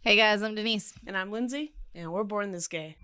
Hey guys, I'm Denise. And I'm Lindsay, and we're Born This Gay.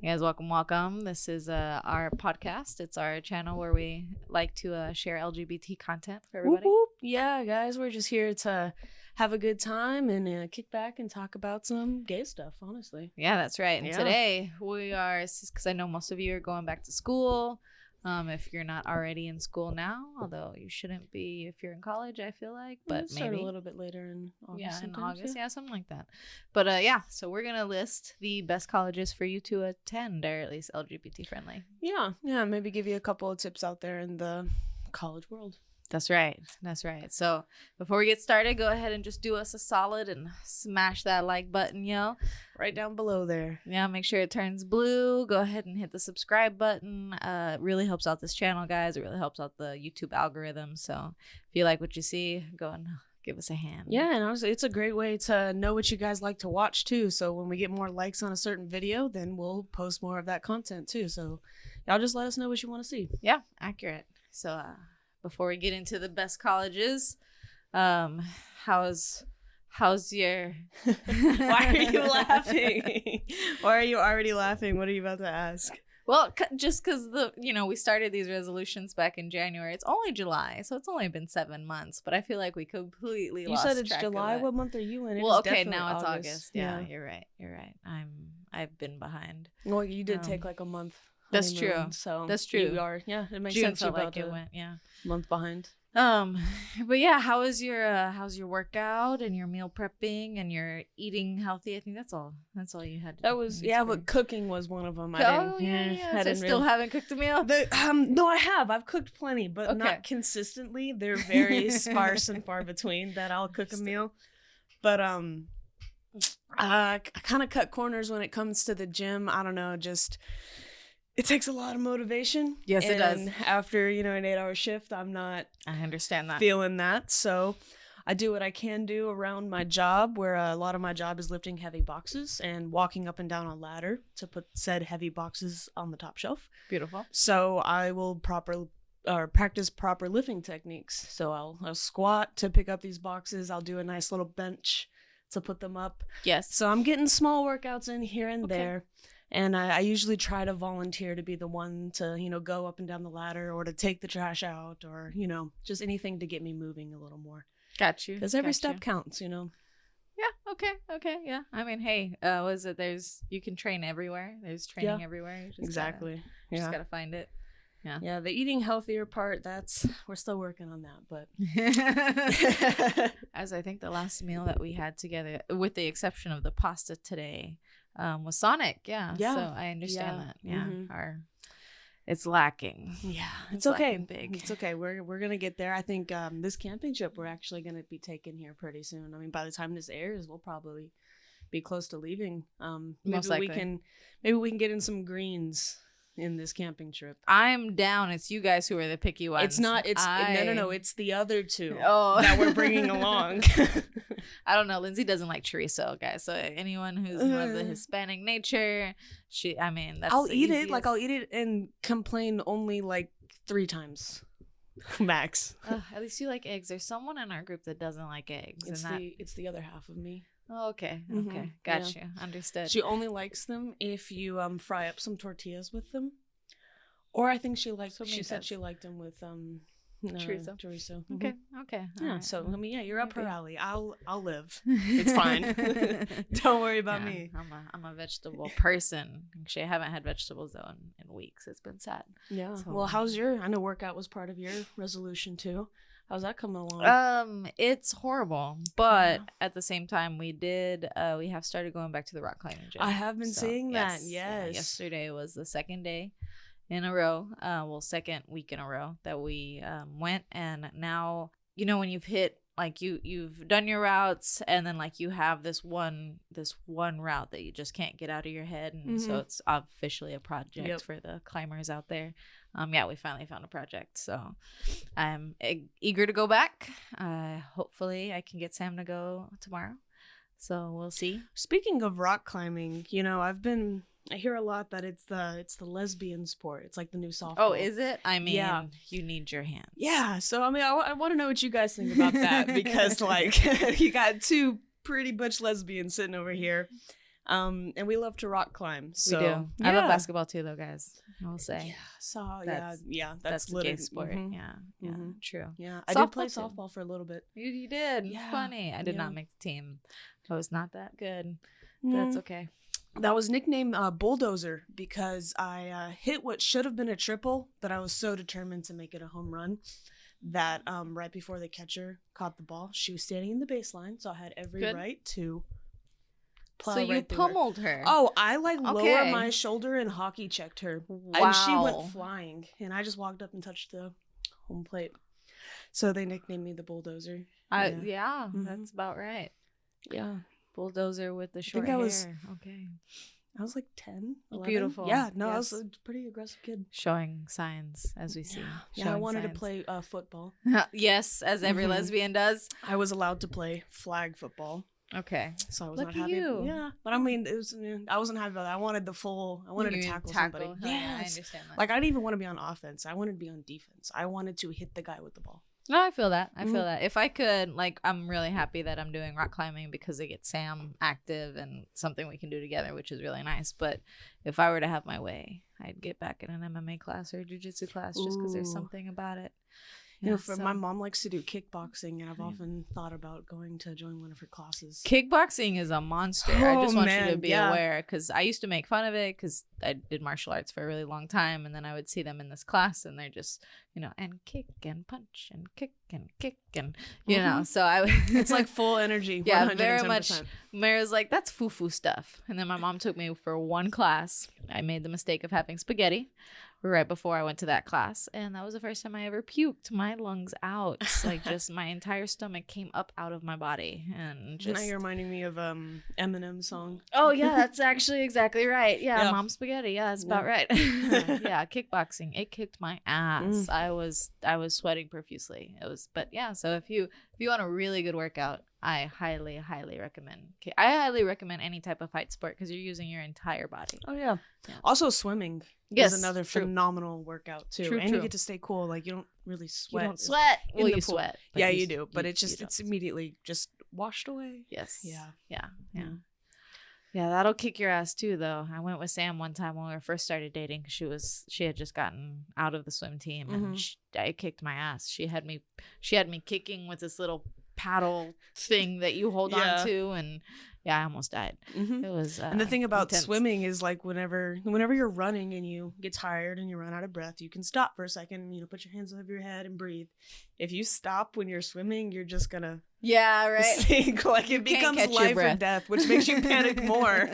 You guys, welcome. This is our podcast. It's our channel where we like to share LGBT content for everybody. Whoop, whoop. Yeah, guys, we're just here to have a good time and kick back and talk about some gay stuff, honestly. Yeah, that's right. And today we are, because I know most of you are going back to school. If you're not already in school now, although you shouldn't be if you're in college, I feel like, but We'll start maybe a little bit later in August. Yeah, in August, something like that. But so we're gonna list the best colleges for you to attend, or at least LGBT friendly. Yeah, maybe give you a couple of tips out there in the college world. That's right. So before we get started, go ahead and just do us a solid and smash that like button, yo. Right down below there. Yeah, make sure it turns blue. Go ahead and hit the subscribe button. It really helps out this channel, guys. It really helps out the YouTube algorithm. So if you like what you see, go and give us a hand. Yeah, and honestly, it's a great way to know what you guys like to watch, too. So when we get more likes on a certain video, then we'll post more of that content, too. So y'all just let us know what you want to see. Yeah, accurate. So, before we get into the best colleges, how's your Why are you laughing? Why are you already laughing? What are you about to ask? Well, just because we started these resolutions back in January. It's only July, so it's only been 7 months, but I feel like we completely lost track. You said it's track July. Of it. What month are you in? Well, okay, now it's August. Yeah, you're right. I've been behind. Well, you did take like a month. That's true. So that's true. You are, it makes June sense. Felt like it went, month behind. But yeah, how's your workout and your meal prepping and your eating healthy? I think that's all you had to do. That was but cooking was one of them. I still haven't cooked a meal. No, I have. I've cooked plenty, but not consistently. They're very sparse and far between that I'll cook a meal. But I kind of cut corners when it comes to the gym. I don't know, just. It takes a lot of motivation. Yes, it does. After, an 8-hour shift, I understand that. Feeling that. So I do what I can do around my job, where a lot of my job is lifting heavy boxes and walking up and down a ladder to put said heavy boxes on the top shelf. Beautiful. So I will practice proper lifting techniques. So I'll squat to pick up these boxes. I'll do a nice little bench to put them up. Yes. So I'm getting small workouts in here and there. And I usually try to volunteer to be the one to, go up and down the ladder or to take the trash out or, just anything to get me moving a little more. Got you. Because every step counts, Yeah. Okay. Yeah. I mean, hey, you can train everywhere. There's training everywhere. You just just gotta find it. Yeah. Yeah. The eating healthier part, we're still working on that. But as I think the last meal that we had together, with the exception of the pasta today, was Sonic. Yeah. So I understand that. Yeah. Mm-hmm. It's lacking. Yeah. It's okay. Big. It's okay. We're gonna get there. I think this camping trip we're actually gonna be taking here pretty soon. I mean, by the time this airs, we'll probably be close to leaving. Most likely. Maybe we can get in some greens in this camping trip. I'm down. It's you guys who are the picky ones. It's not. No. It's the other two that we're bringing along. I don't know. Lindsay doesn't like chorizo, guys. So anyone who's of the Hispanic nature, that's I'll eat it. Like I'll eat it and complain only like 3 times, max. At least you like eggs. There's someone in our group that doesn't like eggs. It's the other half of me. Oh, okay. Gotcha. Understood. She only likes them if you fry up some tortillas with them, or I think she said she liked them with chorizo. Mm-hmm. Okay. Yeah. Right. So you're up her alley. I'll live. It's fine. Don't worry about me. I'm a vegetable person. Actually, I haven't had vegetables though in weeks. It's been sad. Yeah. So, well, I know workout was part of your resolution too. How's that coming along? It's horrible, but at the same time, we have started going back to the rock climbing gym. I have been seeing that. Yes. Yeah, yesterday was the second day in a row. Second week in a row that we went, and now when you've hit like you've done your routes, and then like you have this one route that you just can't get out of your head, and so it's officially a project for the climbers out there. We finally found a project, so I'm eager to go back. Hopefully I can get Sam to go tomorrow, so we'll see. Speaking of rock climbing, I've been I hear a lot that it's the lesbian sport. It's like the new softball. Oh, is it? I mean, you need your hands. Yeah. So, I mean, I want to know what you guys think about that because, like, you got two pretty butch lesbians sitting over here. And we love to rock climb. So, we do. I love basketball too, though, guys. I will say. Yeah. So, that's a gay sport. Mm-hmm. Yeah. True. Yeah. I did play softball for a little bit. You did? Yeah. Funny. I did not make the team. I was not that good. But that's okay. That was nicknamed Bulldozer because I hit what should have been a triple, but I was so determined to make it a home run that right before the catcher caught the ball, she was standing in the baseline, so I had every right to plow so you pummeled her. Oh, I lowered my shoulder and hockey checked her. Wow. And she went flying, and I just walked up and touched the home plate. So they nicknamed me the Bulldozer. That's about right. Yeah. Bulldozer with the short hair. Okay. I was like 10, 11. Beautiful. Yeah, no, I was a pretty aggressive kid. Showing signs, as we see. Yeah, I wanted to play football. Yes, as every lesbian does. I was allowed to play flag football. Okay. So I was not happy. Yeah, but I mean, I wasn't happy about that. I wanted to tackle somebody. Yeah, I understand that. Like, I didn't even want to be on offense. I wanted to be on defense. I wanted to hit the guy with the ball. No, I feel that. I feel that. If I could, like, I'm really happy that I'm doing rock climbing because it gets Sam active and something we can do together, which is really nice. But if I were to have my way, I'd get back in an MMA class or jiu-jitsu class just because there's something about it. You know, my mom likes to do kickboxing, and I've often thought about going to join one of her classes. Kickboxing is a monster. I just want you to be aware, because I used to make fun of it because I did martial arts for a really long time, and then I would see them in this class, and they're just, and kick and punch and kick and kick and, so it's like full energy. Yeah, very much. Mara's like, that's foo-foo stuff. And then my mom took me for one class. I made the mistake of having spaghetti right before I went to that class, and that was the first time I ever puked my lungs out. Like, just my entire stomach came up out of my body, and just. Now you're reminding me of Eminem's song. Oh yeah, that's actually exactly right. Yeah, Mom spaghetti. Yeah, that's about right. Yeah, kickboxing. It kicked my ass. I was sweating profusely. So if you want a really good workout, I highly recommend. I highly recommend any type of fight sport because you're using your entire body. Oh yeah. Also swimming. Yes, is another phenomenal workout too. True. You get to stay cool. Like, you don't really sweat. You don't sweat. Well, you sweat. Yeah, you do. But it's immediately just washed away. Yes. Yeah. That'll kick your ass too, though. I went with Sam one time when we first started dating because she had just gotten out of the swim team, and I kicked my ass. She had me kicking with this little paddle thing that you hold on to, and I almost died. It was and the thing about swimming is, like, whenever you're running and you get tired and you run out of breath, you can stop for a second, put your hands over your head and breathe. If you stop when you're swimming, you're just gonna sink. Like, it becomes life or death, which makes you panic more.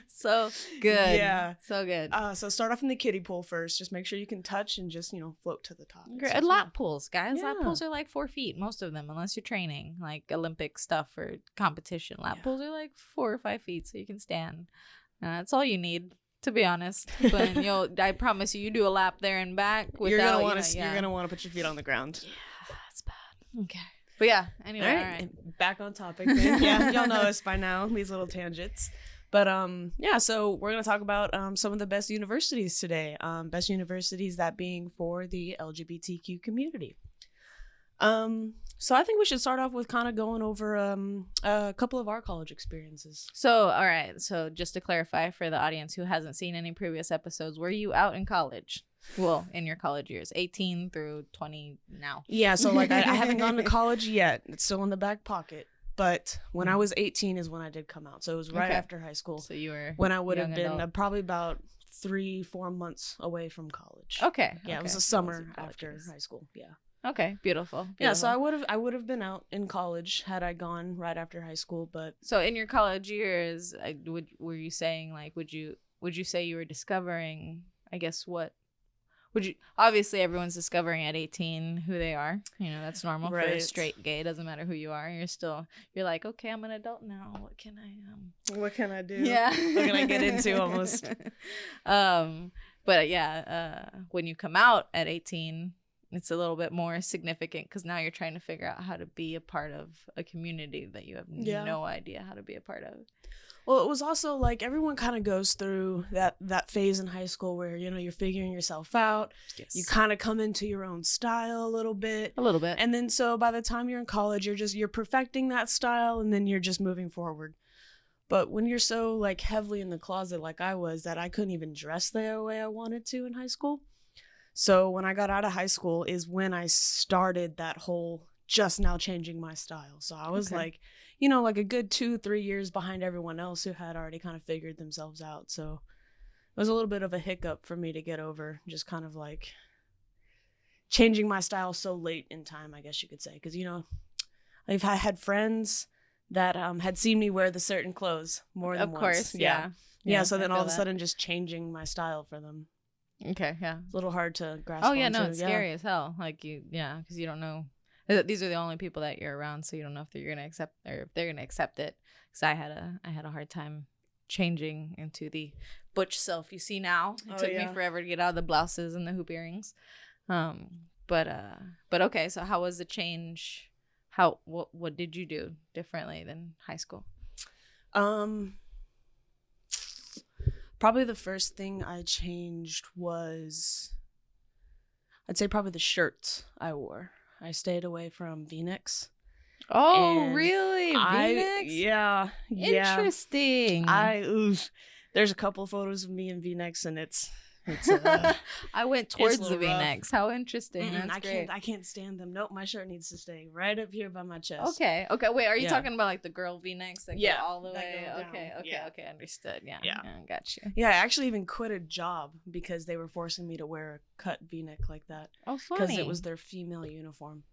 So good. Yeah, so good. So start off in the kiddie pool first. Just make sure you can touch and just float to the top. Great. And lap pools, guys. Lap pools are like 4 feet, most of them, unless you're training like Olympic stuff or competition. Lap pools are like 4 or 5 feet, so you can stand. That's all you need, to be honest. But I promise you do a lap there and back. You're gonna want to put your feet on the ground. Yeah, that's bad. Okay. But anyway, all right. Back on topic then. Yeah, y'all know us by now, these little tangents. But so we're going to talk about some of the best universities today. Best universities, that being for the LGBTQ community. So I think we should start off with kind of going over a couple of our college experiences. So, all right. So just to clarify for the audience who hasn't seen any previous episodes, were you out in college? Well, in your college years, 18 through 20 now. Yeah, so like I haven't gone to college yet. It's still in the back pocket. But when I was 18 is when I did come out. So it was right after high school. So you were when I would have been probably about 3-4 months away from college. Okay. Yeah, it was a summer after high school. Yeah. Okay, beautiful. Yeah, so I would have been out in college had I gone right after high school. But so in your college years, were you saying, like, would you say you were discovering, I guess, what would you, obviously everyone's discovering at 18 who they are, that's normal for a straight gay. It doesn't matter who you are. You're like, okay, I'm an adult now, what can I do? Yeah. What can I get into almost? But when you come out at 18, it's a little bit more significant because now you're trying to figure out how to be a part of a community that you have no idea how to be a part of. Well, it was also like everyone kind of goes through that phase in high school where, you know, you're figuring yourself out. Yes. You kind of come into your own style a little bit. And then so by the time you're in college, you're perfecting that style, and then you're just moving forward. But when you're so like heavily in the closet like I was, that I couldn't even dress the way I wanted to in high school. So when I got out of high school is when I started that whole just now changing my style. So I was like, you know, like a good 2-3 years behind everyone else who had already kind of figured themselves out. So it was a little bit of a hiccup for me to get over, just kind of like changing my style so late in time, I guess you could say. Because, you know, I had friends that had seen me wear the certain clothes more than once. Of course, yeah. So then all of a sudden just changing my style for them. Okay, yeah. It's a little hard to grasp. Oh, yeah, no, it's scary as hell. Like, because you don't know. These are the only people that you're around, so you don't know if they're going to accept, or if they're going to accept it. Because I had a hard time changing into the butch self you see now. It took me forever to get out of the blouses and the hoop earrings. But okay, so how was the change? What did you do differently than high school? Probably the first thing I changed was, I'd say probably the shirts I wore. I stayed away from V-necks. Oh, really? V-necks? Yeah. Interesting. There's a couple photos of me in V-necks, and it's I went towards the V-necks. How interesting. That's great. I can't stand them. Nope, my shirt needs to stay right up here by my chest. Okay. Wait, are you talking about like the girl V-necks that go all the way? Okay, understood. Yeah, got you. Yeah, I actually even quit a job because they were forcing me to wear a cut V-neck like that. Oh, funny. Because it was their female uniform.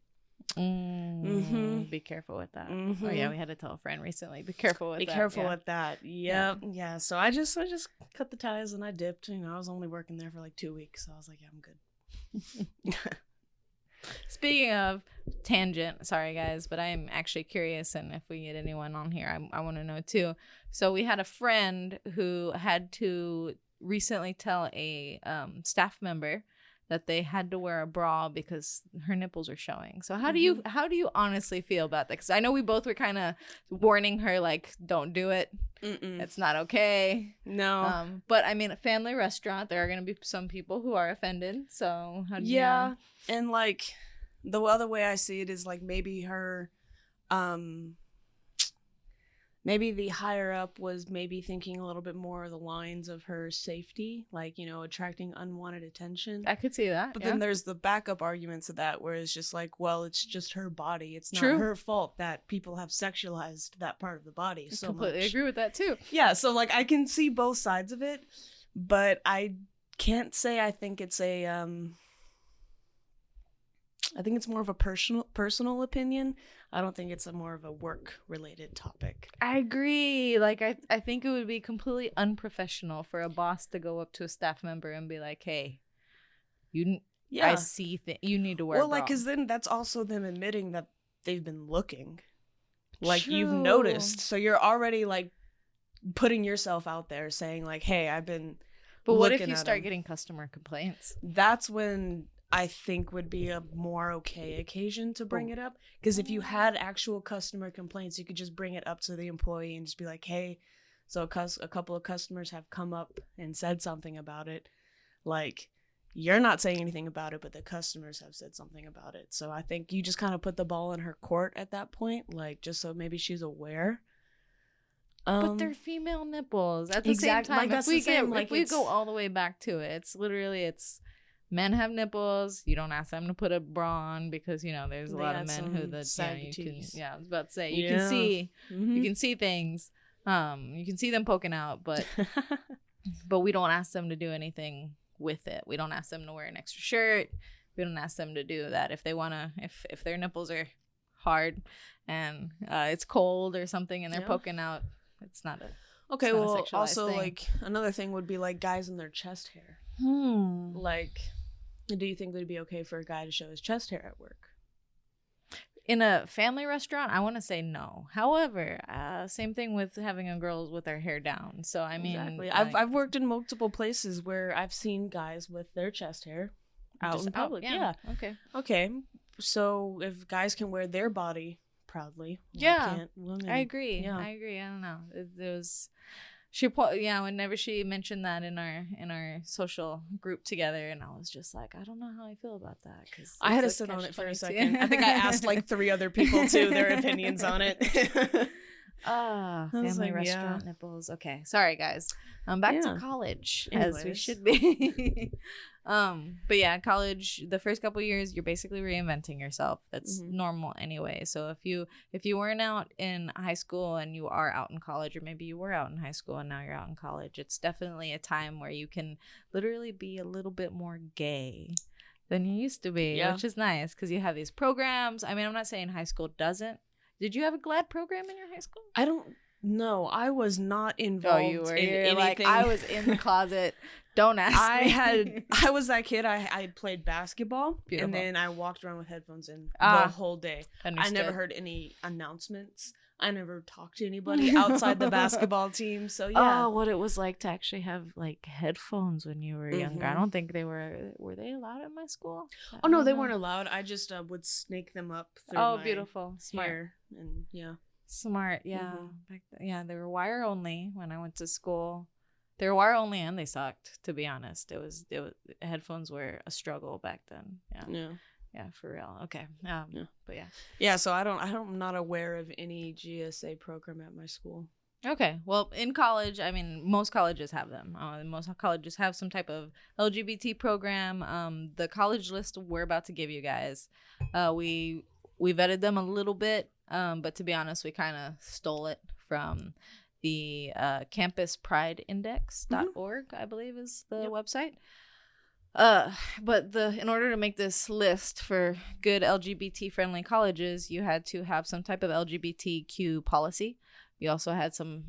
Be careful with that. Oh yeah, we had to tell a friend recently. Be careful with that. Yep. Yeah. So I just cut the ties and I dipped. You know, I was only working there for like 2 weeks, so I was like, yeah, I'm good. Speaking of tangent, sorry guys, but I am actually curious, and if we get anyone on here, I want to know too. So we had a friend who had to recently tell a staff member that they had to wear a bra because her nipples are showing. So how do you honestly feel about that? Because I know we both were kind of warning her, like, don't do it. It's not okay. No. But I mean, a family restaurant, there are going to be some people who are offended. So how do you and like the other way I see it is like maybe her, maybe the higher up was maybe thinking a little bit more of the lines of her safety, like, you know, attracting unwanted attention. I could see that. But then there's the backup arguments of that where it's just like, well, it's just her body. It's not her fault that people have sexualized that part of the body so much. I completely agree with that too. Yeah, so like I can see both sides of it, but I can't say I think it's a I think it's more of a personal opinion. I don't think it's a more of a work-related topic. I agree. Like, I think it would be completely unprofessional for a boss to go up to a staff member and be like, hey, I see you need to wear a bra. Well, like, because then that's also them admitting that they've been looking. Like, you've noticed. So you're already, like, putting yourself out there saying, like, hey, I've been But what if you start getting customer complaints? That's when I think would be a more okay occasion to bring it up. Because if you had actual customer complaints, you could just bring it up to the employee and just be like, hey, so a couple of customers have come up and said something about it. Like, you're not saying anything about it, but the customers have said something about it. So I think you just kind of put the ball in her court at that point, like, just so maybe she's aware. But they're female nipples. At the same time, like, if we go all the way back to it, it's men have nipples. You don't ask them to put a bra on because, you know, there's a lot of men who I was about to say, you can see things. You can see them poking out, but we don't ask them to do anything with it. We don't ask them to wear an extra shirt. We don't ask them to do that if they want to, if their nipples are hard and it's cold or something and they're poking out. It's not a okay. Well, also thing. Like another thing would be like guys in their chest hair. Like, do you think it would be okay for a guy to show his chest hair at work? In a family restaurant, I want to say no. However, same thing with having a girl with their hair down. So I mean, exactly. I've worked in multiple places where I've seen guys with their chest hair out in public. Yeah. Okay. So if guys can wear their body proudly. Yeah, women? I agree. Yeah. I agree. I don't know. It was whenever she mentioned that in our social group together, and I was just like, I don't know how I feel about that, because I had to sit on it for a second. I think I asked like 3 other people too their opinions on it. Family restaurant nipples. Okay, sorry guys. Back to college. Anyways. As we should be. But yeah, college, the first couple years you're basically reinventing yourself. That's normal anyway. So if you weren't out in high school and you are out in college, or maybe you were out in high school and now you're out in college, it's definitely a time where you can literally be a little bit more gay than you used to be, which is nice, because you have these programs. I mean, I'm not saying high school doesn't. Did you have a GLAD program in your high school? I don't know. I was not involved in anything. Like, I was in the closet. Don't ask me. I was that kid. I played basketball. Beautiful. And then I walked around with headphones in the whole day. Understood. I never heard any announcements. I never talked to anybody outside the basketball team. So yeah. Oh, what it was like to actually have like headphones when you were younger. I don't think they were they allowed at my school? Oh no, they weren't allowed. I just would snake them up through my beautiful. Smart. hair, and smart. Yeah. They were wire only when I went to school. They were wire only, and they sucked, to be honest. It was headphones were a struggle back then. Yeah, for real. Okay. But yeah. So I'm not aware of any GSA program at my school. Okay. Well, in college, I mean, most colleges have them. Most colleges have some type of LGBT program. The college list we're about to give you guys, we vetted them a little bit, but to be honest, we kind of stole it from the campusprideindex.org, I believe is the website. But in order to make this list for good LGBT friendly colleges, you had to have some type of LGBTQ policy. You also had some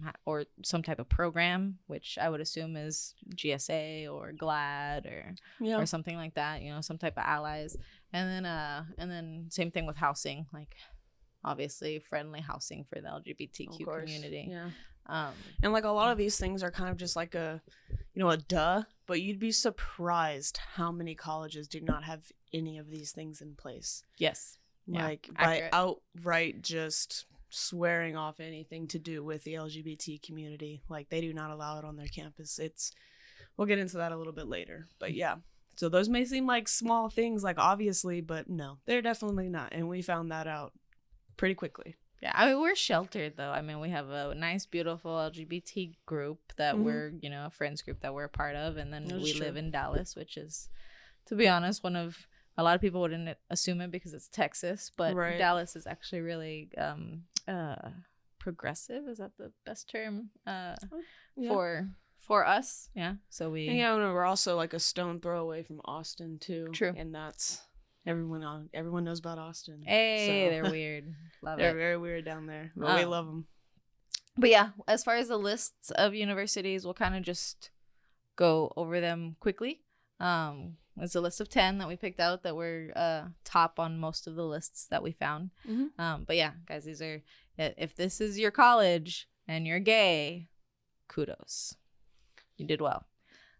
type of program, which I would assume is GSA or GLAD or something like that, some type of allies. And then same thing with housing, like obviously friendly housing for the LGBTQ community. Yeah. And like a lot of these things are kind of just like a duh, but you'd be surprised how many colleges do not have any of these things in place. Yes. Like by outright just swearing off anything to do with the LGBT community. Like they do not allow it on their campus. We'll get into that a little bit later, but yeah. So those may seem like small things, like obviously, but no, they're definitely not. And we found that out pretty quickly. Yeah, I mean, we're sheltered, though. I mean, we have a nice, beautiful LGBT group that we're, a friends group that we're a part of. And then we live in Dallas, which is, to be honest, a lot of people wouldn't assume it because it's Texas. But Dallas is actually really progressive. Is that the best term for us? Yeah. So we're also like a stone throw away from Austin, too. True. And that's... Everyone knows about Austin. Hey, so. They're weird. They're very weird down there, but we love them. But yeah, as far as the lists of universities, we'll kind of just go over them quickly. It's a list of 10 that we picked out that were top on most of the lists that we found. But yeah, guys, these are, if this is your college and you're gay, kudos. You did well.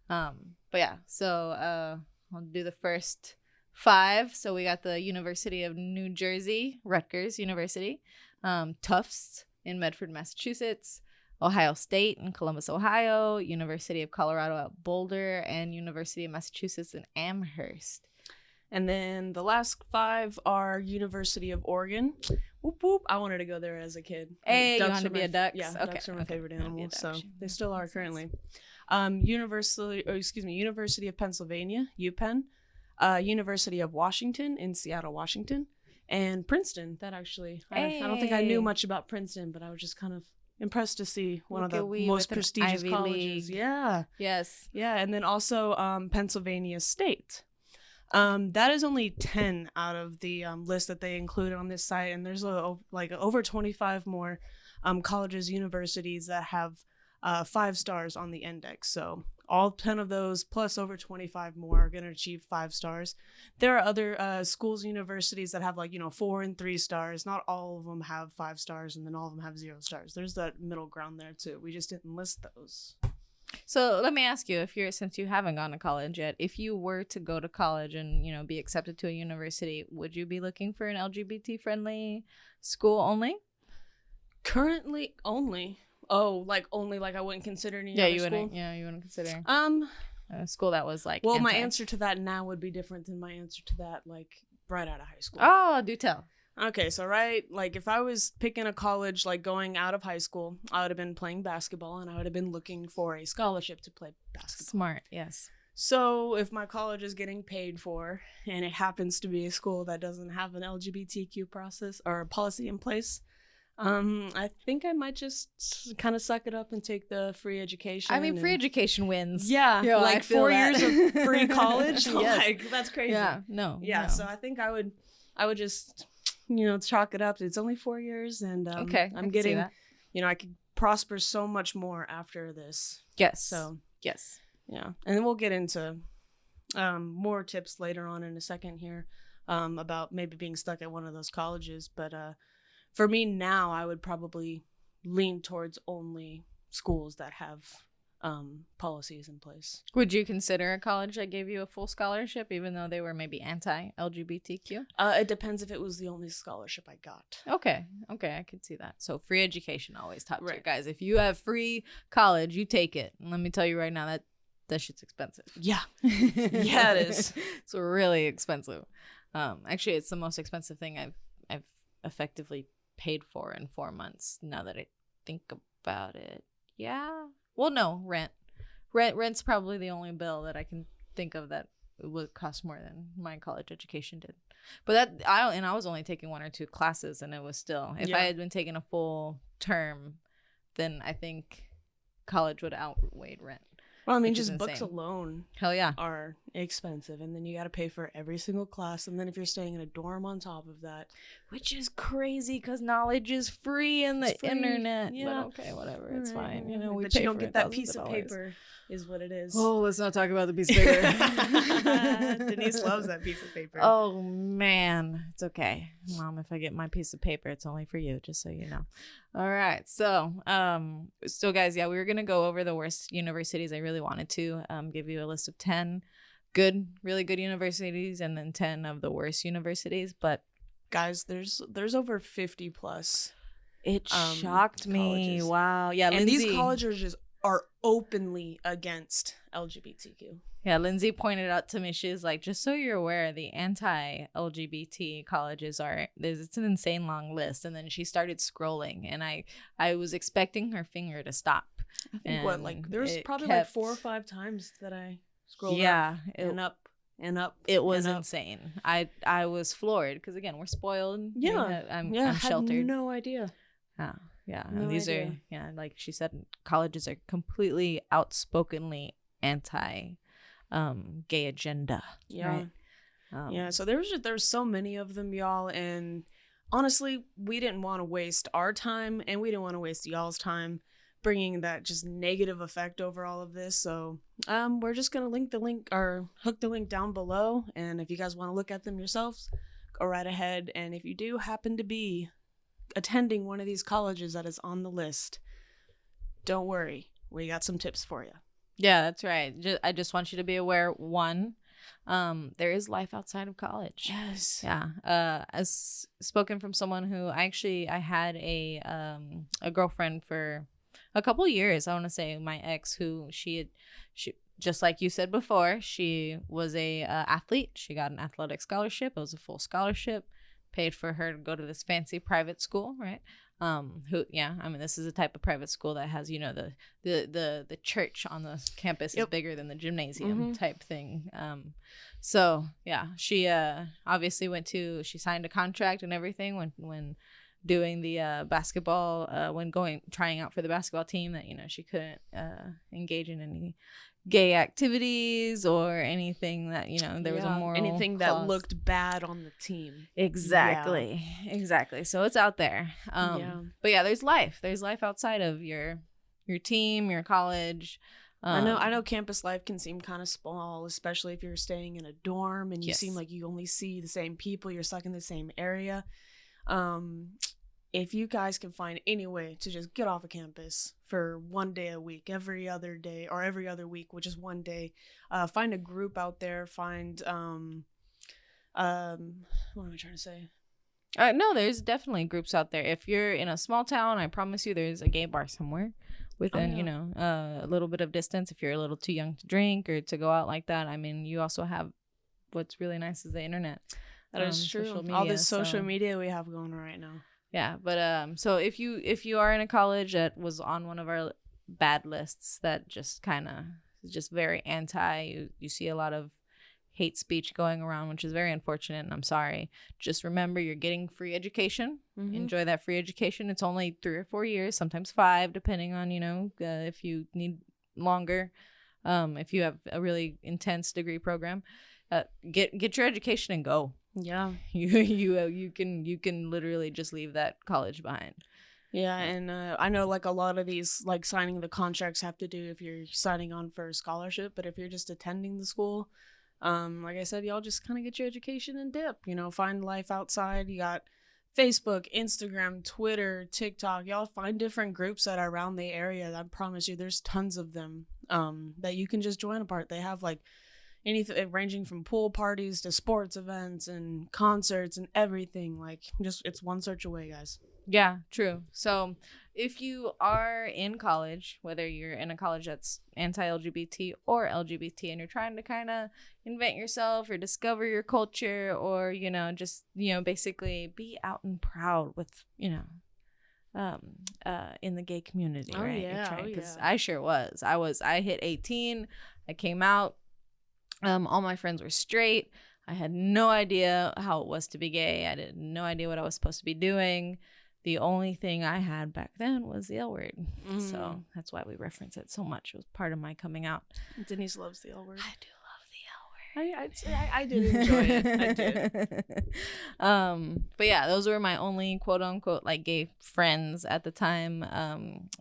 But yeah, so I'll do the first 5. So we got the University of New Jersey, Rutgers University, Tufts in Medford, Massachusetts, Ohio State in Columbus, Ohio, University of Colorado at Boulder, and University of Massachusetts in Amherst. And then the last 5 are University of Oregon. Whoop whoop! I wanted to go there as a kid. Hey, you want to be a duck? Yeah, okay. Ducks are my favorite animal, so they still are currently. University of Pennsylvania, UPenn. University of Washington in Seattle, Washington, and Princeton. That actually, I don't think I knew much about Princeton, but I was just kind of impressed to see one of the most prestigious colleges. Yeah. Yes. Yeah, and then also Pennsylvania State. That is only 10 out of the list that they included on this site, and there's over 25 more colleges, universities that have 5 stars on the index. So all 10 of those plus over 25 more are going to achieve 5 stars. There are other schools, universities that have 4 and 3 stars. Not all of them have 5 stars, and then all of them have 0 stars. There's that middle ground there too. We just didn't list those. So let me ask you, since you haven't gone to college yet, if you were to go to college and, be accepted to a university, would you be looking for an LGBT friendly school only? Currently only. Oh, like only, like I wouldn't consider any other school? You wouldn't consider a school that was like my answer to that now would be different than my answer to that like right out of high school. Oh, do tell. Okay, so like if I was picking a college, like going out of high school, I would have been playing basketball and I would have been looking for a scholarship to play basketball. Smart, yes. So if my college is getting paid for and it happens to be a school that doesn't have an LGBTQ process or policy in place, I think I might just kind of suck it up and take the free education. I mean, free education wins. Yeah, like 4 years of free college. Yes. Like that's crazy. Yeah, no. So I think I would just chalk it up. It's only 4 years, and okay, I'm getting, I could prosper so much more after this. Yes. So yes. Yeah, and then we'll get into more tips later on in a second here about maybe being stuck at one of those colleges, but for me now, I would probably lean towards only schools that have policies in place. Would you consider a college that gave you a full scholarship, even though they were maybe anti-LGBTQ? It depends if it was the only scholarship I got. Okay, I could see that. So free education always top tier, guys. If you have free college, you take it. And let me tell you right now that shit's expensive. Yeah, yeah, it is. It's really expensive. Actually, it's the most expensive thing I've effectively paid for in 4 months. Now that I think about it, yeah. Well, no, rent's probably the only bill that I can think of that would cost more than my college education did. But I was only taking 1 or 2 classes, and it was still, if I had been taking a full term, then I think college would outweigh rent. Well, I mean, just books alone, hell yeah, are expensive, and then you got to pay for every single class, and then if you're staying in a dorm on top of that, which is crazy because knowledge is free in the internet. Yeah, but okay, whatever, it's fine. We but you don't get that piece of paper, is what it is. Oh, let's not talk about the piece of paper. Denise loves that piece of paper. Oh man, it's okay, Mom. If I get my piece of paper, it's only for you, just so you know. All right, so guys, we were gonna go over the worst universities. I really wanted to give you a list of 10 really good universities and then 10 of the worst universities, but guys, there's over 50 plus. It shocked me. Colleges. Wow. Yeah, and these colleges are openly against LGBTQ. Yeah, Lindsay pointed out to me, she's like, just so you're aware, the anti-LGBT colleges it's an insane long list. And then she started scrolling, and I was expecting her finger to stop. I think there's probably like 4 or 5 times that I scrolled up and up. It was insane. I was floored because, again, we're spoiled. Yeah. I'm sheltered. I had no idea. Yeah. And these are, like she said, colleges are completely outspokenly anti gay agenda. Yeah. Right? So there's so many of them, y'all, and honestly, we didn't want to waste our time, and we didn't want to waste y'all's time bringing that just negative effect over all of this. So we're just gonna hook the link down below, and if you guys want to look at them yourselves, go right ahead. And if you do happen to be attending one of these colleges that is on the list, don't worry, we got some tips for you. Yeah, that's right. I just want you to be aware, one, there is life outside of college. Yes. Yeah. As spoken from someone who I had a girlfriend for a couple years. I want to say my ex, who she just like you said before, she was a athlete. She got an athletic scholarship. It was a full scholarship, paid for her to go to this fancy private school, right? This is a type of private school that has, the church on the campus is bigger than the gymnasium type thing. She obviously she signed a contract and everything when doing the basketball, trying out for the basketball team, that, she couldn't engage in any gay activities or anything that, there was a moral anything clause that looked bad on the team. Exactly. So it's out there. But there's life outside of your team, your college. I know campus life can seem kind of small, especially if you're staying in a dorm and you seem like you only see the same people, you're stuck in the same area. if you guys can find any way to just get off of campus for one day a week, every other day or every other week, which is one day, find a group out there, find what am I trying to say? No, there's definitely groups out there. If you're in a small town, I promise you there's a gay bar somewhere within, you know, a little bit of distance. If you're a little too young to drink or to go out like that. I mean, you also have, what's really nice is the internet. That is true. Media, all this social media we have going right now. Yeah, but so if you are in a college that was on one of our bad lists that just kind of is just very anti, you see a lot of hate speech going around, which is very unfortunate, and I'm sorry. Just remember, you're getting free education. Enjoy that free education. It's only 3 or 4 years, sometimes 5, depending on, you know, if you need longer. If you have a really intense degree program, get your education and go. Yeah, you can literally just leave that college behind. Yeah, and I know like a lot of these like signing the contracts have to do if you're signing on for a scholarship, but if you're just attending the school, like I said, y'all just kind of get your education and dip, you know, find life outside. You got Facebook, Instagram, Twitter, TikTok. Y'all find different groups that are around the area. I promise you there's tons of them that you can just join apart. They have like anything ranging from pool parties to sports events and concerts and everything. Like, just it's one search away, guys. Yeah, true. So if you are in college, whether you're in a college that's anti-LGBT or LGBT, and you're trying to kind of invent yourself or discover your culture, or, you know, just, you know, basically be out and proud with, you know, in the gay community, right? Yeah, because I sure was. I hit 18. I came out. All my friends were straight. I had no idea how it was to be gay. I had no idea what I was supposed to be doing. The only thing I had back then was the L word. So that's why we reference it so much. It was part of my coming out. Denise loves the L word. I do love the L word. I did enjoy it. I did. But yeah, those were my only quote unquote like gay friends at the time.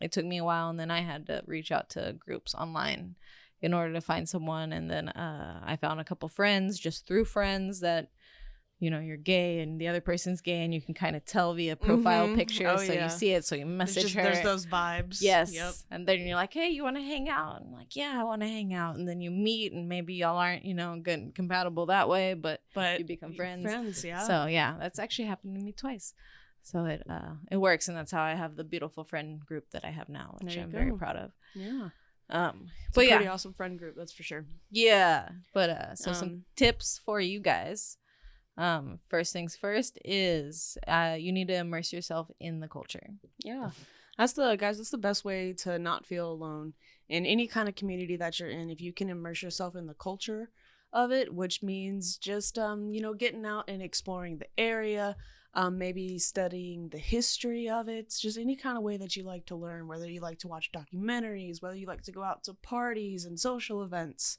It took me a while, and then I had to reach out to groups online in order to find someone. And then I found a couple friends just through friends that, you know, you're gay and the other person's gay, and you can kind of tell via profile picture. You see it, so you message her. There's those vibes. Yes. Yep. And then you're like, hey, you want to hang out? And I'm like, yeah, I want to hang out. And then you meet, and maybe y'all aren't, you know, good and compatible that way, but you become friends. Yeah. So yeah, that's actually happened to me twice. So it works, and that's how I have the beautiful friend group that I have now, which I'm very proud of. Yeah. It's a pretty awesome friend group, that's for sure. Yeah, but so some tips for you guys. First things first is you need to immerse yourself in the culture. Yeah, that's the best way to not feel alone in any kind of community that you're in. If you can immerse yourself in the culture of it, which means just you know, getting out and exploring the area. Maybe studying the history of it. It's just any kind of way that you like to learn, whether you like to watch documentaries, whether you like to go out to parties and social events.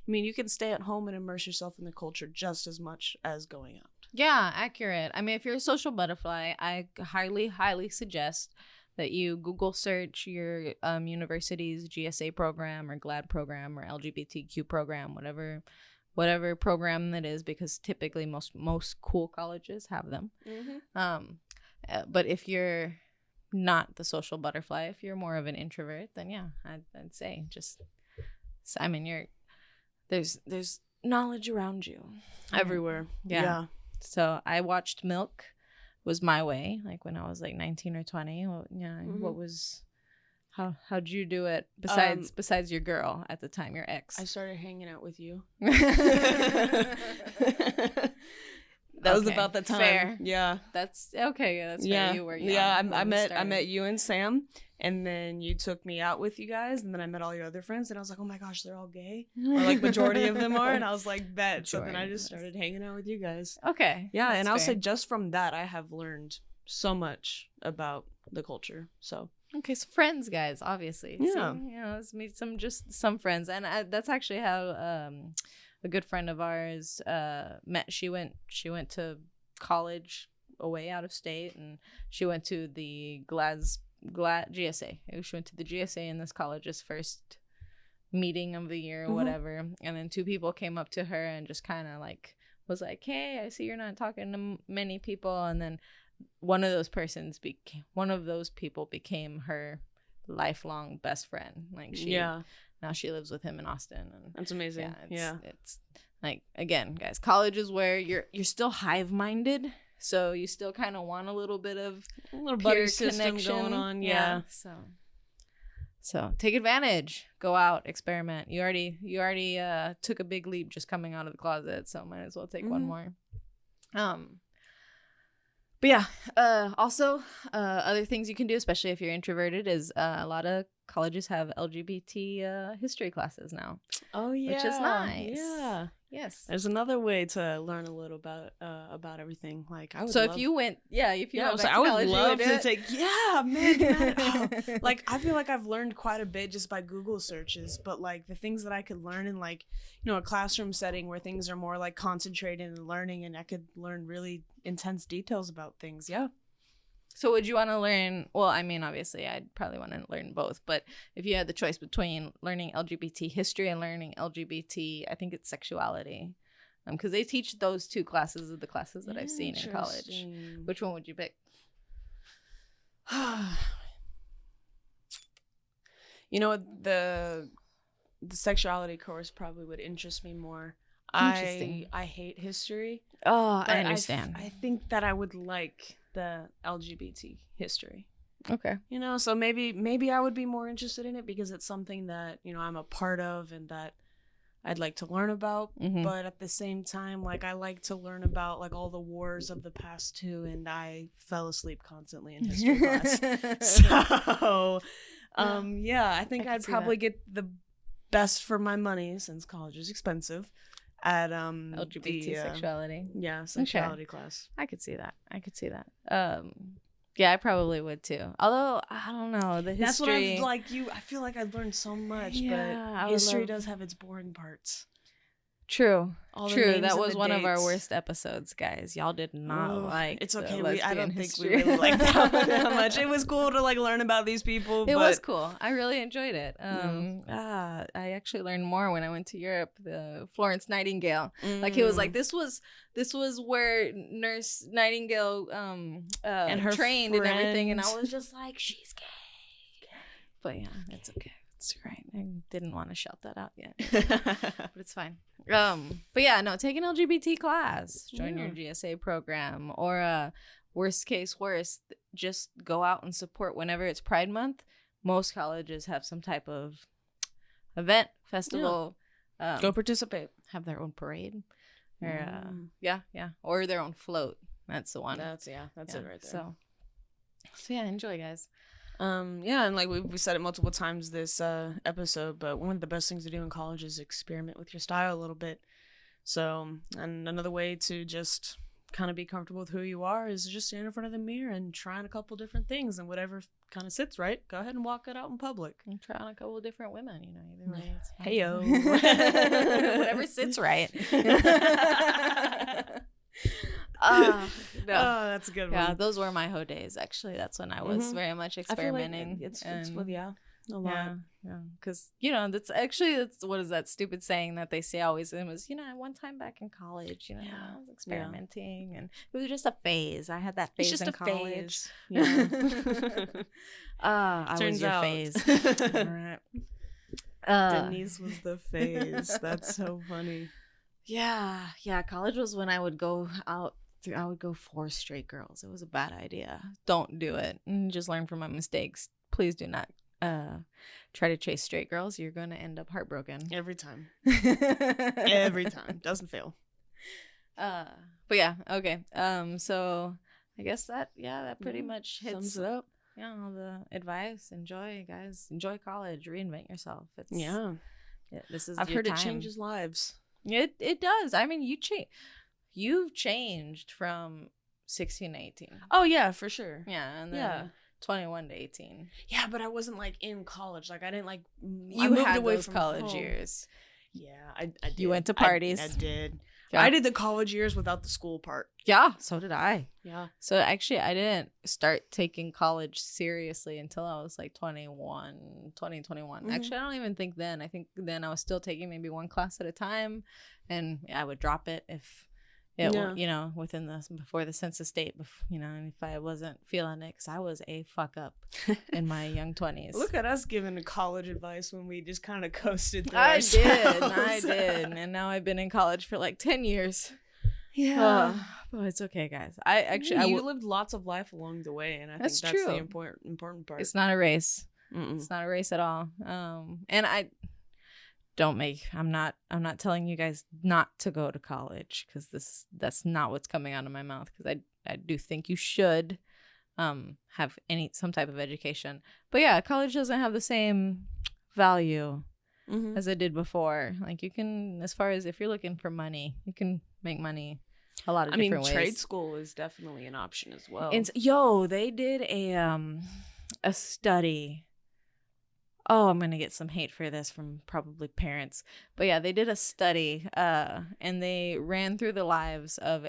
I mean, you can stay at home and immerse yourself in the culture just as much as going out. Yeah, accurate. I mean, if you're a social butterfly, I highly, highly suggest that you Google search your university's GSA program or GLAD program or LGBTQ program, whatever program that is, because typically most cool colleges have them. But if you're not the social butterfly, if you're more of an introvert, then yeah, I'd say just, I mean, there's knowledge around you everywhere. Yeah. So I watched Milk was my way, like when I was like 19 or 20. Well, yeah. What was how'd you do it besides your girl at the time, your ex? I started hanging out with you. That was about the time. Fair. Yeah. That's okay. Yeah, that's fair. You were young. Yeah, I met you and Sam, and then you took me out with you guys, and then I met all your other friends, and I was like, oh my gosh, they're all gay, or like majority of them are, and I was like, bet. So then I just started hanging out with you guys. Okay. Yeah, and I'll say just from that, I have learned so much about the culture. So. Okay, so friends, guys, obviously. Yeah. So, you know, let's meet some friends, and that's actually how a good friend of ours met. She went to college away out of state, and she went to the GSA. She went to the GSA in this college's first meeting of the year or whatever, and then 2 people came up to her and just kind of like was like, hey, I see you're not talking to many people, and then one of those people became her lifelong best friend. Like now she lives with him in Austin, and that's amazing. It's like, again, guys, college is where you're still hive minded, so you still kind of want a little bit of a little buddy system going on. So take advantage, go out, experiment. You already took a big leap just coming out of the closet, so might as well take one more. But yeah, also other things you can do, especially if you're introverted, is a lot of colleges have LGBT history classes now. Oh yeah, which is nice. Yeah. Yes. There's another way to learn a little about everything. Like I would. So if you went, if you went back to I would college, love to take. Yeah, man. Like I feel like I've learned quite a bit just by Google searches, but like the things that I could learn in like a classroom setting where things are more like concentrated and learning, and I could learn really intense details about things. Yeah. So would you want to learn, well, I mean, obviously, I'd probably want to learn both, but if you had the choice between learning LGBT history and learning LGBT, I think it's sexuality, because they teach those two classes of the classes that I've seen in college. Which one would you pick? The sexuality course probably would interest me more. Interesting. I hate history. Oh, I understand. I think that I would like the LGBT history. Okay. So maybe I would be more interested in it because it's something that, I'm a part of and that I'd like to learn about. Mm-hmm. But at the same time, like I like to learn about like all the wars of the past too, and I fell asleep constantly in history class. So I think I'd probably get the best for my money, since college is expensive, at LGBT sexuality. Sexuality class. I could see that. Yeah, I probably would too. Although I don't know, the history. That's what I'm like. I feel like I've learned so much, but history does have its boring parts. True. That was one of our worst episodes, guys. Y'all did not like. It's okay. I don't think we really liked that one that much. It was cool to like learn about these people. It was cool. I really enjoyed it. I actually learned more when I went to Europe. The Florence Nightingale, like he was like, this was where Nurse Nightingale and her trained friend. And everything, and I was just like, she's gay. But yeah, it's okay. It's great. I didn't want to shout that out yet, but it's fine. But yeah, no, take an LGBT class, join your GSA program, or worst case worst, just go out and support whenever it's Pride Month. Most colleges have some type of event, festival. Go participate. Have their own parade, or or their own float. That's the one. That's it right there. So yeah, enjoy, guys. And like we said it multiple times this episode, but one of the best things to do in college is experiment with your style a little bit. So, and another way to just kind of be comfortable with who you are is just stand in front of the mirror and try on a couple different things, and whatever kind of sits right, go ahead and walk it out in public. And try on a couple different women, either way. Hey-yo. Whatever sits right. No. Oh, that's a good one. Yeah, those were my hoe days. Actually, that's when I was very much experimenting. It's a lot. Yeah, because that's what is that stupid saying that they say always? It was one time back in college, I was experimenting, and it was just a phase. I had that phase it's just in a college. Phase. Yeah. I was your phase. All right. Denise was the phase. That's so funny. Yeah. College was when I would go out. I would go for straight girls. It was a bad idea. Don't do it. Just learn from my mistakes. Please do not try to chase straight girls. You're going to end up heartbroken. Every time. Every time. Doesn't fail. But yeah, okay. So I guess that pretty much sums it up. Yeah, all the advice. Enjoy, guys. Enjoy college. Reinvent yourself. This is I've your heard time. It changes lives. It does. I mean, you've changed from 16 to 18. Oh yeah, for sure. Yeah, and then 21 to 18. Yeah, but I wasn't like in college. Like I didn't like. You moved had away those from college home. Years. Yeah, I did. You went to parties. I did. Yeah. I did the college years without the school part. Yeah, so did I. Yeah. So actually, I didn't start taking college seriously until I was like 21. Mm-hmm. Actually, I don't even think then. I think then I was still taking maybe one class at a time, and I would drop it if you know, within before the census date, you know, and if I wasn't feeling it, because I was a fuck up in my young 20s. Look at us giving college advice when we just kind of coasted through I ourselves. did. And now I've been in college for like 10 years. Yeah. But it's okay, guys. You lived lots of life along the way, and I think that's true. the important part. It's not a race. Mm-mm. It's not a race at all. And I'm not telling you guys not to go to college, because that's not what's coming out of my mouth, because I do think you should have some type of education. But yeah, college doesn't have the same value as it did before. Like, you can, as far as if you're looking for money, you can make money a lot of different ways. Trade school is definitely an option as well. And they did a study. Oh, I'm going to get some hate for this from probably parents. But yeah, they did a study and they ran through the lives of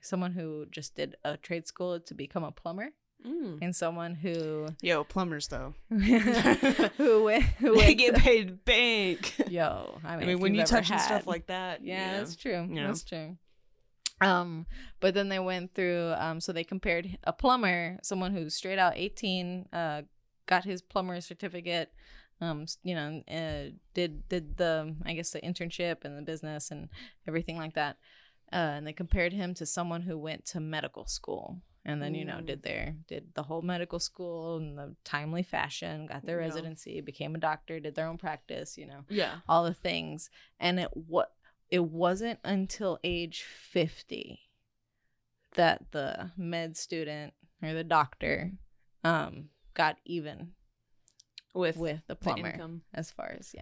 someone who just did a trade school to become a plumber. And someone who... Yo, plumbers, though. who they get paid bank. Yo, I mean when you touch stuff like that. Yeah, that's true. You know? That's true. But then they went through... so they compared a plumber, someone who's straight out 18, got his plumber certificate, you know, did the, I guess, the internship and the business and everything like that. And they compared him to someone who went to medical school. And then, you know, did the whole medical school in the timely fashion, got their residency, became a doctor, did their own practice, you know, all the things. And it wasn't until age 50 that the med student or the doctor got even with the plumber, as far as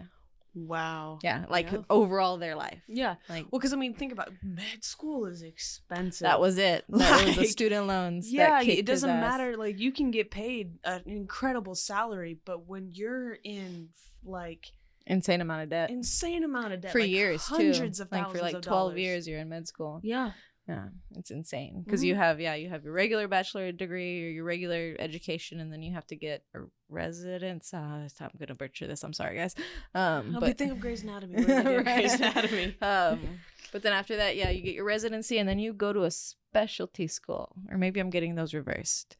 Wow. Yeah, like overall their life. Yeah. Like, well, because I mean, think about it. Med school is expensive. That was it. That was the student loans. Yeah, it doesn't matter. Like, you can get paid an incredible salary, but when you're in like insane amount of debt for like years, hundreds too. Of thousands like for like of 12 dollars. years, you're in med school. Yeah. Yeah, it's insane because you have your regular bachelor degree or your regular education, and then you have to get a residence. I'm gonna butcher this. I'm sorry, guys. But think of Grey's Anatomy. Grey's Anatomy. But then after that, you get your residency, and then you go to a specialty school, or maybe I'm getting those reversed.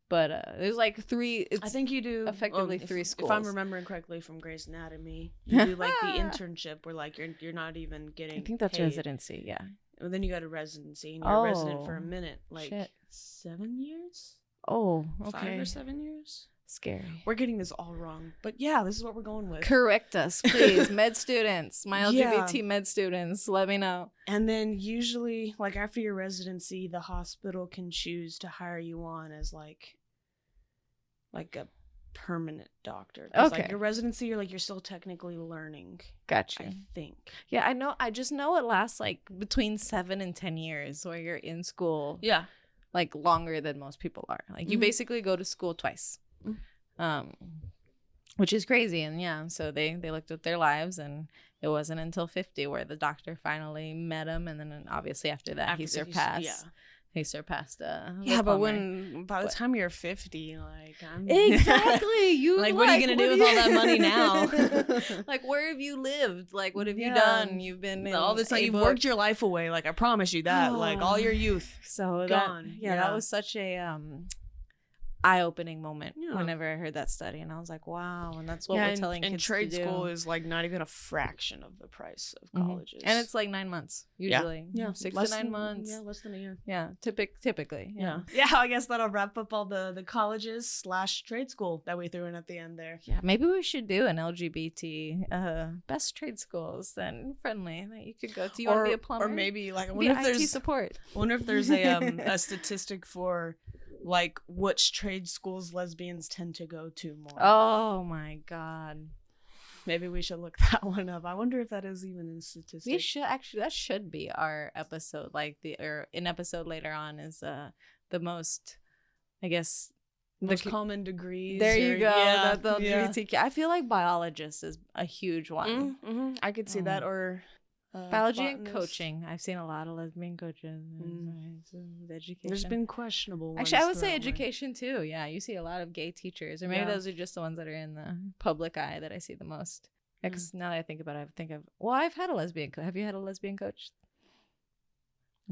But there's like three. I think you do effectively three schools. If I'm remembering correctly from Grey's Anatomy, you do like the internship where like you're not even getting. I think that's paid. Residency. Yeah. And then you got a residency, and you're a resident for a minute, like 7 years. Oh, okay. 5 or 7 years. Scary. We're getting this all wrong, but yeah, this is what we're going with. Correct us, please, med students, my LGBT med students. Let me know. And then usually, like after your residency, the hospital can choose to hire you on as like a permanent doctor. Okay. Like your residency, you're still technically learning. Gotcha. I think. Yeah, I know. I just know it lasts like between 7 and 10 years where you're in school. Yeah. Like longer than most people are. Like you basically go to school twice. Which is crazy. And so they looked at their lives, and it wasn't until 50 where the doctor finally met him, and then obviously after that he surpassed. He surpassed. But by the time you're 50, like exactly, you like what are you gonna do with all that money now? Like, where have you lived? Like, what have you done? You've been all this time. You've worked your life away. Like, I promise you that. Like all your youth, so gone. That was such a eye-opening moment whenever I heard that study, and I was like, wow. And that's what we're telling kids to do. And trade school is like not even a fraction of the price of colleges, and it's like 9 months usually. 6 to 9 months. Less than a year. Typically. I guess that'll wrap up all the colleges / trade school that we threw in at the end there. Maybe we should do an LGBT best trade schools then friendly that you could go to. You want to be a plumber, or maybe like I wonder if there's support. I wonder if there's a statistic for like which trade schools lesbians tend to go to more. Oh my god. Maybe we should look that one up. I wonder if that is even a statistic. We should actually. That should be our episode. Like an episode later on is the most, I guess, most common degrees. There you go. The LGBTQ. I feel like biologist is a huge one. I could see that, or biology and coaching. I've seen a lot of lesbian coaches. Education. There's been questionable ones. Actually, I would say education too. Yeah, you see a lot of gay teachers, or maybe those are just the ones that are in the public eye that I see the most. Because now that I think about it, I've had a lesbian coach. Have you had a lesbian coach?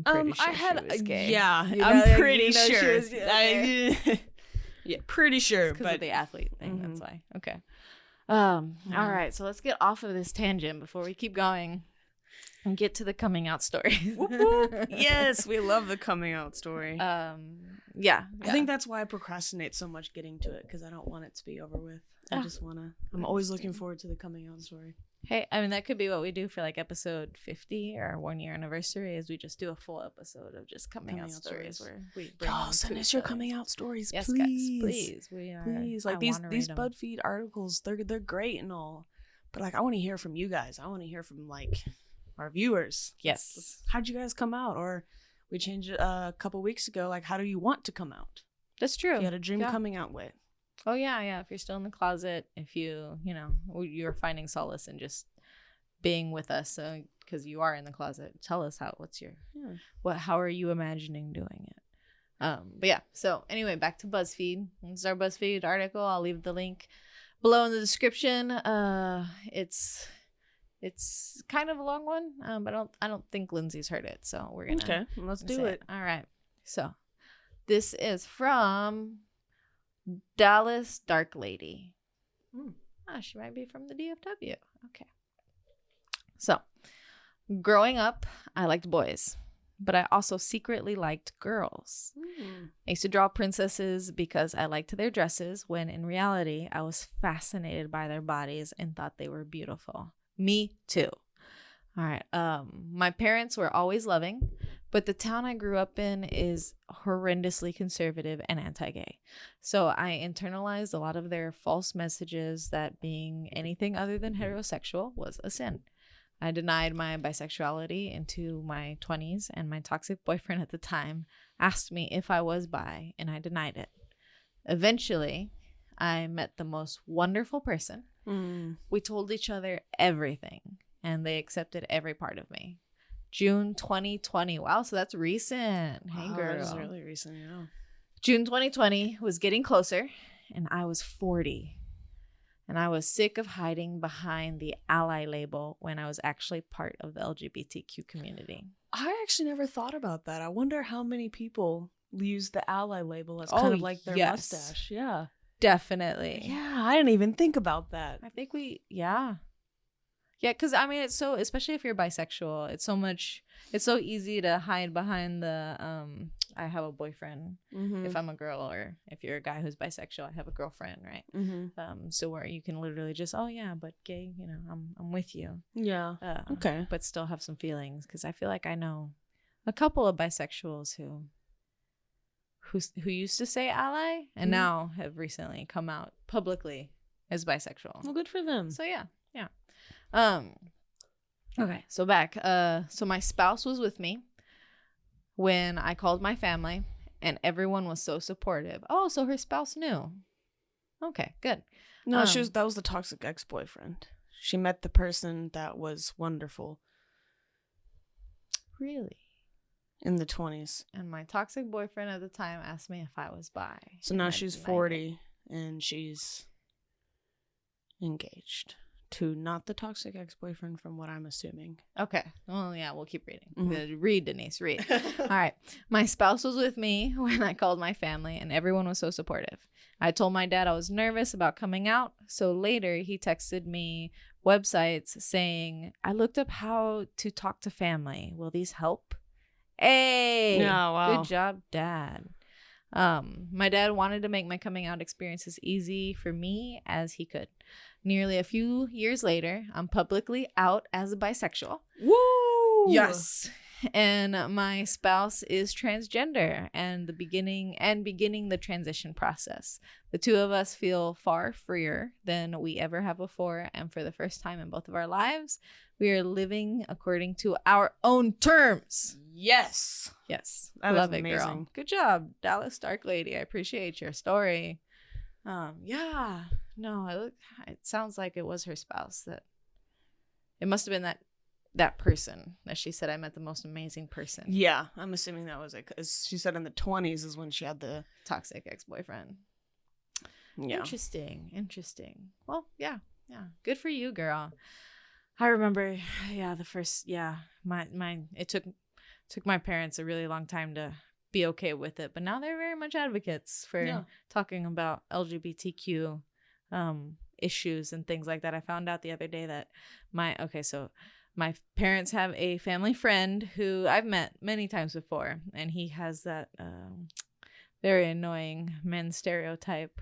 I'm pretty sure she was gay. Yeah, you know, I'm pretty sure. Okay. Yeah, pretty sure. Because but of the athlete thing, that's why. Okay. All right, so let's get off of this tangent before we keep going and get to the coming out story. Yes, we love the coming out story. Yeah. I think that's why I procrastinate so much getting to it, because I don't want it to be over with. I just want to. I'm always looking forward to the coming out story. Hey, I mean, that could be what we do for like episode 50, our 1 year anniversary, is we just do a full episode of just coming out stories where we bring y'all send us your coming out stories. Yes, please. guys, please. We are, please. Like these BuzzFeed articles, they're great and all, but like I want to hear from you guys. I want to hear from like our viewers. Yes. How'd you guys come out? Or we changed it a couple weeks ago. Like, how do you want to come out? That's true. If you had a dream coming out with. Oh yeah. If you're still in the closet, if you're finding solace in just being with us, because you are in the closet, tell us how are you imagining doing it? But yeah. So anyway, back to BuzzFeed. This is our BuzzFeed article. I'll leave the link below in the description. It's kind of a long one, but I don't think Lindsay's heard it, so we're gonna let's do it. All right. So this is from Dallas Dark Lady. She might be from the DFW. Okay. So, growing up, I liked boys, but I also secretly liked girls. I used to draw princesses because I liked their dresses, when in reality, I was fascinated by their bodies and thought they were beautiful. Me too. All right. My parents were always loving, but the town I grew up in is horrendously conservative and anti-gay. So I internalized a lot of their false messages that being anything other than heterosexual was a sin. I denied my bisexuality into my 20s, and my toxic boyfriend at the time asked me if I was bi, and I denied it. Eventually, I met the most wonderful person. We told each other everything, and they accepted every part of me. June 2020. Wow, so that's recent. Hey, girl. That is really recent, yeah. June 2020 was getting closer, and I was 40. And I was sick of hiding behind the ally label when I was actually part of the LGBTQ community. I actually never thought about that. I wonder how many people use the ally label as kind of like their mustache. Yeah. Definitely. Yeah, I didn't even think about that. I think Yeah, because I mean, it's so, especially if you're bisexual, it's so easy to hide behind the I have a boyfriend if I'm a girl, or if you're a guy who's bisexual, I have a girlfriend, right? So where you can literally just, oh yeah, but gay, I'm with you. Yeah. Okay. But still have some feelings, because I feel like I know a couple of bisexuals who used to say ally and now have recently come out publicly as bisexual. Well, good for them. So yeah. Okay, so back. So my spouse was with me when I called my family, and everyone was so supportive. Oh, so her spouse knew. Okay, good. No, that was the toxic ex-boyfriend. She met the person that was wonderful. Really? In the 20s. And my toxic boyfriend at the time asked me if I was bi. So now she's 40 and she's engaged to not the toxic ex-boyfriend, from what I'm assuming. Okay. Well, yeah, we'll keep reading. Read, Denise, read. All right. My spouse was with me when I called my family, and everyone was so supportive. I told my dad I was nervous about coming out, so later he texted me websites saying, I looked up how to talk to family. Will these help? Hey, Good job, Dad. My dad wanted to make my coming out experience as easy for me as he could. Nearly a few years later, I'm publicly out as a bisexual. Woo! Yes. And my spouse is transgender and beginning the transition process. The two of us feel far freer than we ever have before, and for the first time in both of our lives, we are living according to our own terms. Yes. I love it, amazing. Girl. Good job, Dallas Dark Lady. I appreciate your story. Yeah. No, it sounds like it was her spouse. That it must have been that person that she said, I met the most amazing person. Yeah, I'm assuming that was it, because she said in the 20s is when she had the toxic ex-boyfriend. Yeah. Interesting. Well, yeah. Good for you, girl. I remember, it took took my parents a really long time to be okay with it, but now they're very much advocates for talking about LGBTQ issues and things like that. I found out the other day that my parents have a family friend who I've met many times before, and he has that very annoying men stereotype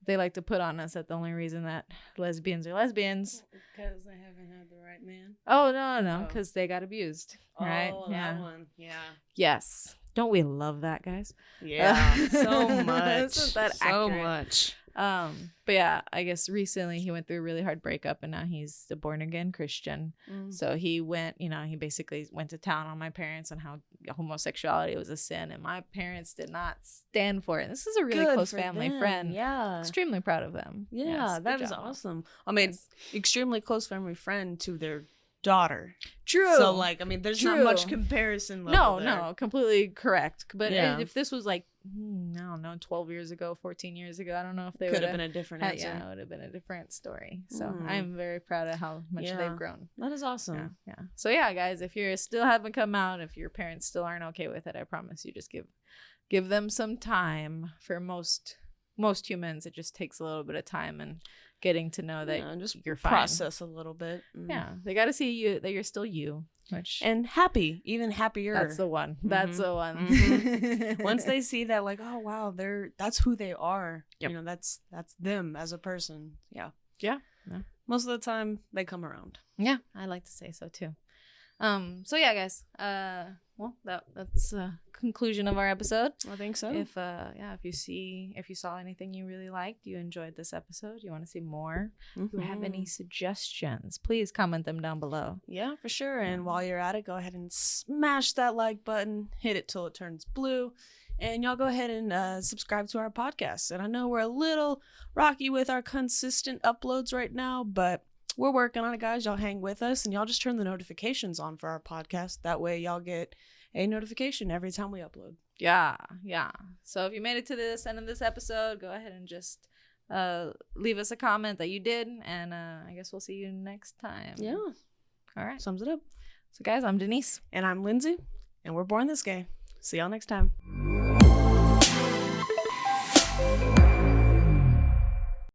they like to put on us, that the only reason that lesbians are lesbians because they haven't had the right man. Oh, no, because they got abused, right? Oh, that one. Yeah. Yes. Don't we love that, guys? Yeah. So much. Isn't that so accurate? Much. But yeah, I guess recently he went through a really hard breakup, and now he's a born again Christian. So he went, he basically went to town on my parents on how homosexuality was a sin, and my parents did not stand for it. This is a really close family friend. Yeah. Extremely proud of them. Yeah, that is awesome. I mean, extremely close family friend to their daughter. True. So there's not much comparison level there. No, completely correct. But if this was like, I don't know, 12 years ago, 14 years ago, I don't know if they could have been a different answer. Yeah, it would have been a different story. So I'm very proud of how much they've grown. That is awesome. Yeah. So yeah, guys, if you still haven't come out, if your parents still aren't okay with it, I promise you, just give them some time. For most humans, it just takes a little bit of time and getting to know that just you're fine. Process a little bit. Yeah, they got to see you, that you're still you, and happy, even happier. That's the one. That's the one. Once they see that, like, oh wow, that's who they are. Yep. That's them as a person. Yeah. Most of the time they come around. Yeah, I like to say so too. So yeah, guys. Well, that's conclusion of our episode. I think so. If you saw anything you really liked, you enjoyed this episode, you want to see more, if you have any suggestions, please comment them down below. Yeah, for sure. And while you're at it, go ahead and smash that like button, hit it till it turns blue, and y'all go ahead and subscribe to our podcast. And I know we're a little rocky with our consistent uploads right now, but we're working on it, guys. Y'all hang with us, and y'all just turn the notifications on for our podcast. That way y'all get a notification every time we upload. Yeah. So if you made it to this end of this episode, go ahead and just leave us a comment that you did, and I guess we'll see you next time. Yeah. All right. Sums it up. So guys, I'm Denise. And I'm Lindsay, and we're Born This Gay. See y'all next time.